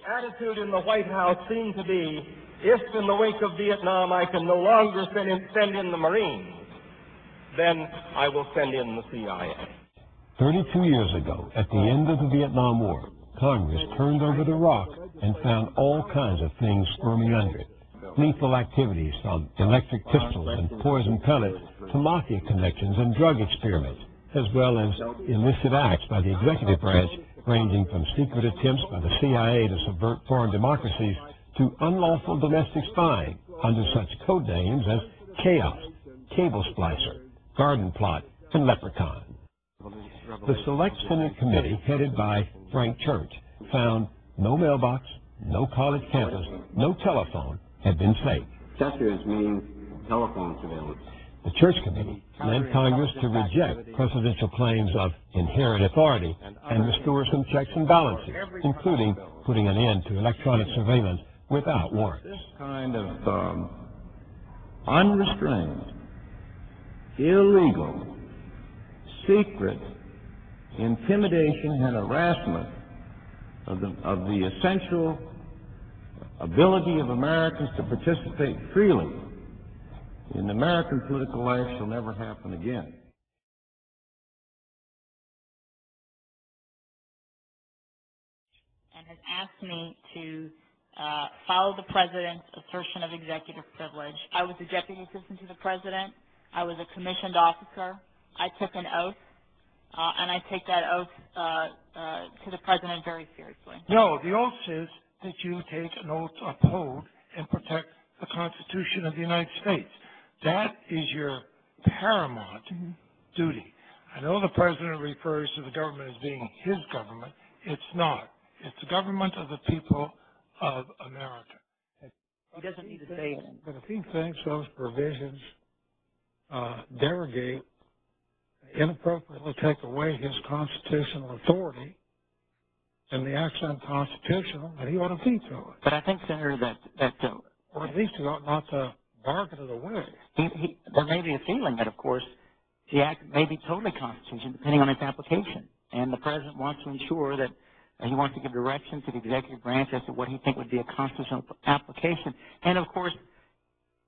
attitude in the White House seemed to be, if in the wake of Vietnam I can no longer send in the Marines, then I will send in the CIA. 32 years ago, at the end of the Vietnam War, Congress turned over the rock and found all kinds of things squirming under it. Lethal activities from electric pistols and poison pellets to mafia connections and drug experiments, as well as illicit acts by the executive branch, ranging from secret attempts by the CIA to subvert foreign democracies to unlawful domestic spying under such code names as Chaos, Cable Splicer, Garden Plot, and Leprechaun. The Select Senate Committee, headed by Frank Church, found no mailbox, no college campus, no telephone had been saved. Testers means telephone surveillance. The Church Committee led Congress to reject presidential claims of inherent authority and restore some checks and balances, including putting an end to electronic surveillance without warrants. This kind of unrestrained, illegal, secret intimidation and harassment of the essential ability of Americans to participate freely in American political life shall never happen again. And has asked me to follow the President's assertion of executive privilege. I was a deputy assistant to the President. I was a commissioned officer. I took an oath, and I take that oath to the President very seriously. No, the oath says that you take an oath to uphold and protect the Constitution of the United States. That is your paramount duty. I know the President refers to the government as being his government. It's not. It's the government of the people of America. He doesn't need to say it. But if he thinks those provisions derogate, inappropriately take away his constitutional authority, and the act's unconstitutional, then he ought to veto it. But I think, Senator, that or at least he ought not to bargain it away. There may be a feeling that, of course, the act may be totally constitutional, depending on its application. And the President wants to ensure that he wants to give direction to the executive branch as to what he thinks would be a constitutional application. And, of course,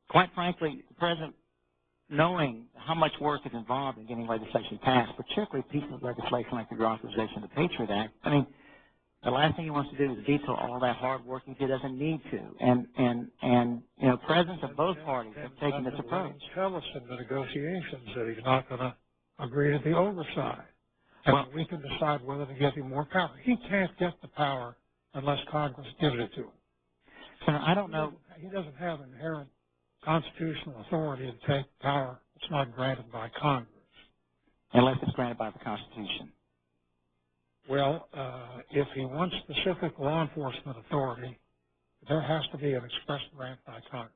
quite frankly, the President, knowing how much work is involved in getting legislation passed, particularly pieces of legislation like the reauthorization of the Patriot Act, I mean, the last thing he wants to do is veto all that hard work if he doesn't need to. And you know, presidents of both parties have taken this approach. Tell us in the negotiations that he's not going to agree to the oversight. And well, we can decide whether to give him more power. He can't get the power unless Congress gives it to him. Senator, I don't know. He doesn't have inherent constitutional authority to take power that's not granted by Congress. Unless it's granted by the Constitution. Well, if he wants specific law enforcement authority, there has to be an express grant by Congress.